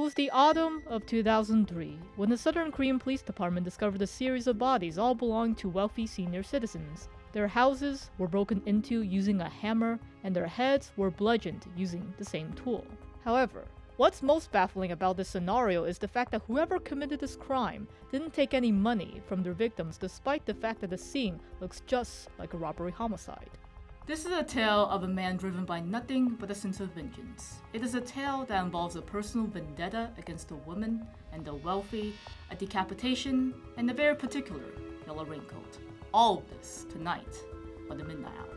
was the autumn of 2003 when the Southern Korean Police Department discovered a series of bodies all belonging to wealthy senior citizens. Their houses were broken into using a hammer, and their heads were bludgeoned using the same tool. However, what's most baffling about this scenario is the fact that whoever committed this crime didn't take any money from their victims, despite the fact that the scene looks just like a robbery homicide. This is a tale of a man driven by nothing but a sense of vengeance. It is a tale that involves a personal vendetta against a woman and the wealthy, a decapitation, and a very particular yellow raincoat. All of this tonight on the Midnight Hour.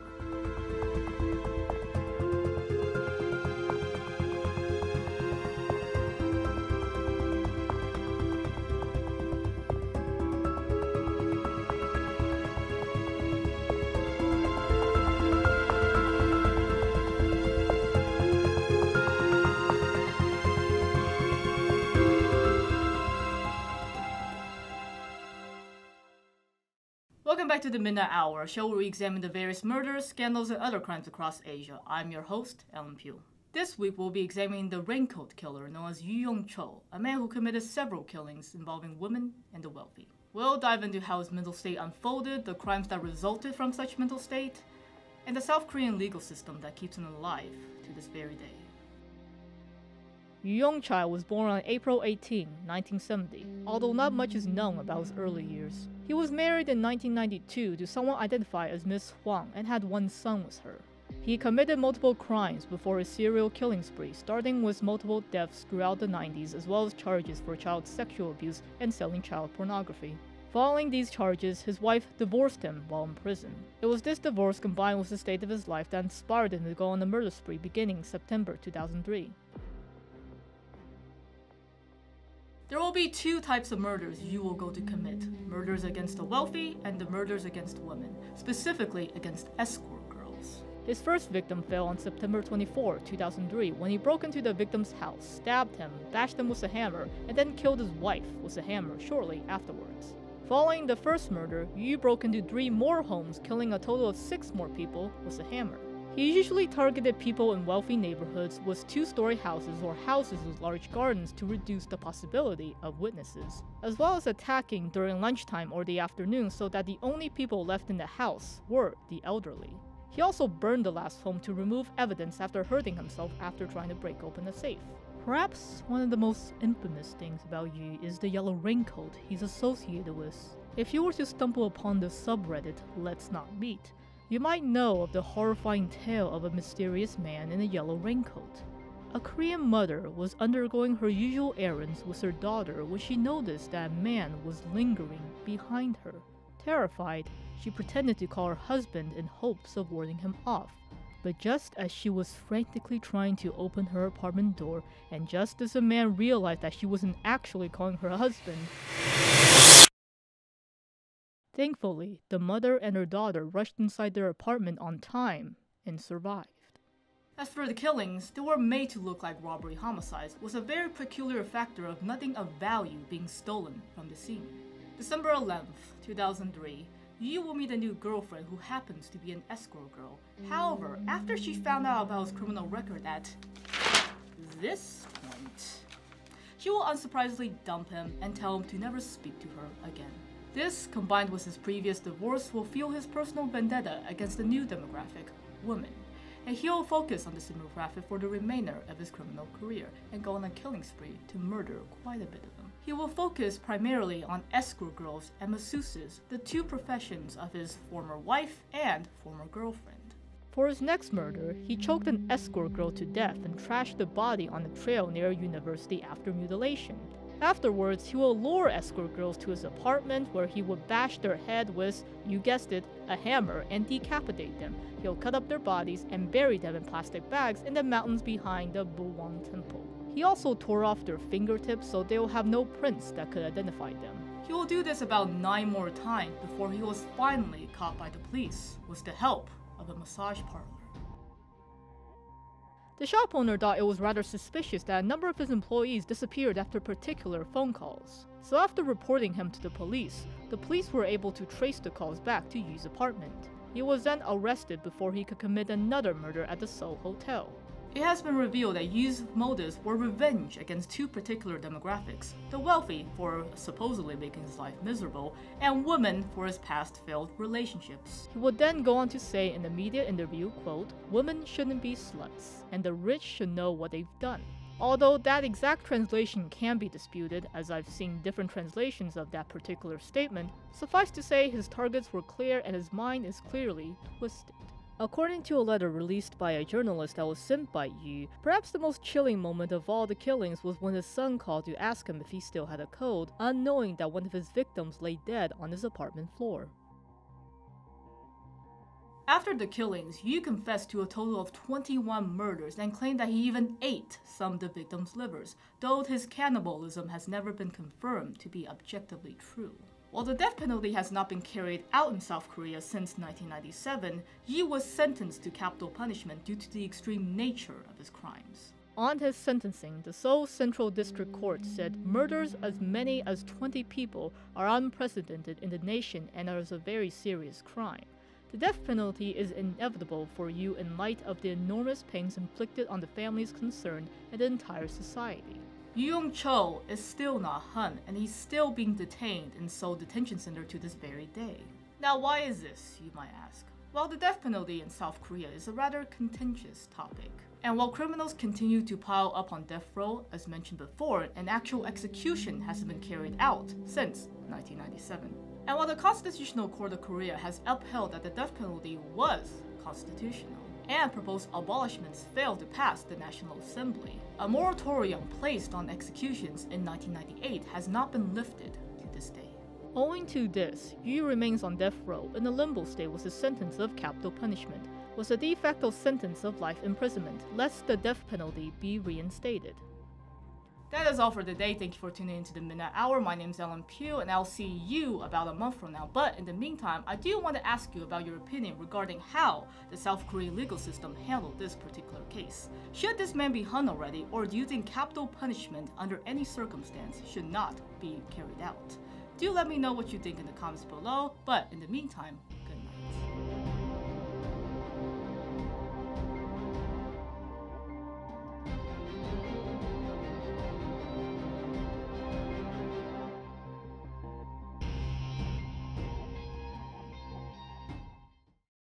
Welcome back to the Midnight Hour, a show where we examine the various murders, scandals, and other crimes across Asia. I'm your host, Ellen Pugh. This week we'll be examining the Raincoat killer known as Chul, a man who committed several killings involving women and the wealthy. We'll dive into how his mental state unfolded, the crimes that resulted from such mental state, and the South Korean legal system that keeps him alive to this very day. Chul was born on April 18, 1970, although not much is known about his early years. He was married in 1992 to someone identified as Miss Huang and had one son with her. He committed multiple crimes before his serial killing spree, starting with multiple deaths throughout the 90s, as well as charges for child sexual abuse and selling child pornography. Following these charges, his wife divorced him while in prison. It was this divorce combined with the state of his life that inspired him to go on a murder spree beginning September 2003. There will be two types of murders you will go to commit: murders against the wealthy and the murders against women, specifically against escort girls. His first victim fell on September 24, 2003 when he broke into the victim's house, stabbed him, bashed him with a hammer, and then killed his wife with a hammer shortly afterwards. Following the first murder, Yu broke into 3 more homes, killing a total of 6 more people with a hammer. He usually targeted people in wealthy neighborhoods with 2-story houses or houses with large gardens to reduce the possibility of witnesses, as well as attacking during lunchtime or the afternoon so that the only people left in the house were the elderly. He also burned the last home to remove evidence after hurting himself after trying to break open a safe. Perhaps one of the most infamous things about Yu is the yellow raincoat he's associated with. If you were to stumble upon the subreddit Let's Not Meet, you might know of the horrifying tale of a mysterious man in a yellow raincoat. A Korean mother was undergoing her usual errands with her daughter when she noticed that a man was lingering behind her. Terrified, she pretended to call her husband in hopes of warding him off. But just as she was frantically trying to open her apartment door, and just as the man realized that she wasn't actually calling her husband, thankfully, the mother and her daughter rushed inside their apartment on time and survived. As for the killings, they were made to look like robbery homicides, with a very peculiar factor of nothing of value being stolen from the scene. December 11th, 2003, Yu will meet a new girlfriend who happens to be an escort girl. However, after she found out about his criminal record at this point, she will unsurprisingly dump him and tell him to never speak to her again. This, combined with his previous divorce, will fuel his personal vendetta against the new demographic, women, and he will focus on this demographic for the remainder of his criminal career and go on a killing spree to murder quite a bit of them. He will focus primarily on escort girls and masseuses, the 2 professions of his former wife and former girlfriend. For his next murder, he choked an escort girl to death and trashed the body on a trail near a university after mutilation. Afterwards, he will lure escort girls to his apartment where he would bash their head with, you guessed it, a hammer and decapitate them. He'll cut up their bodies and bury them in plastic bags in the mountains behind the Buwon Temple. He also tore off their fingertips so they will have no prints that could identify them. He will do this about 9 more times before he was finally caught by the police with the help of a massage parlor. The shop owner thought it was rather suspicious that a number of his employees disappeared after particular phone calls. So after reporting him to the police were able to trace the calls back to Yu's apartment. He was then arrested before he could commit another murder at the Seoul Hotel. It has been revealed that Yu's motives were revenge against two particular demographics: the wealthy for supposedly making his life miserable, and women for his past failed relationships. He would then go on to say in the media interview, quote, "Women shouldn't be sluts, and the rich should know what they've done." Although that exact translation can be disputed, as I've seen different translations of that particular statement, suffice to say his targets were clear and his mind is clearly twisted. According to a letter released by a journalist that was sent by Yu, perhaps the most chilling moment of all the killings was when his son called to ask him if he still had a code, unknowing that one of his victims lay dead on his apartment floor. After the killings, Yu confessed to a total of 21 murders and claimed that he even ate some of the victims' livers, though his cannibalism has never been confirmed to be objectively true. While the death penalty has not been carried out in South Korea since 1997, Yu was sentenced to capital punishment due to the extreme nature of his crimes. On his sentencing, the Seoul Central District Court said murders as many as 20 people are unprecedented in the nation and are a very serious crime. The death penalty is inevitable for Yu in light of the enormous pains inflicted on the families concerned and the entire society. Chul is still not hung, and he's still being detained in Seoul Detention Center to this very day. Now, why is this, you might ask? Well, the death penalty in South Korea is a rather contentious topic. And while criminals continue to pile up on death row, as mentioned before, an actual execution hasn't been carried out since 1997. And while the Constitutional Court of Korea has upheld that the death penalty was constitutional, and proposed abolishments failed to pass the National Assembly, a moratorium placed on executions in 1998 has not been lifted to this day. Owing to this, Yu remains on death row in a limbo state with his sentence of capital punishment, with a de facto sentence of life imprisonment, lest the death penalty be reinstated. That is all for today. Thank you for tuning into the Midnight Hour. My name is Ellen Pugh, and I'll see you about a month from now. But in the meantime, I do want to ask you about your opinion regarding how the South Korean legal system handled this particular case. Should this man be hung already, or do you think capital punishment under any circumstance should not be carried out? Do let me know what you think in the comments below, but in the meantime,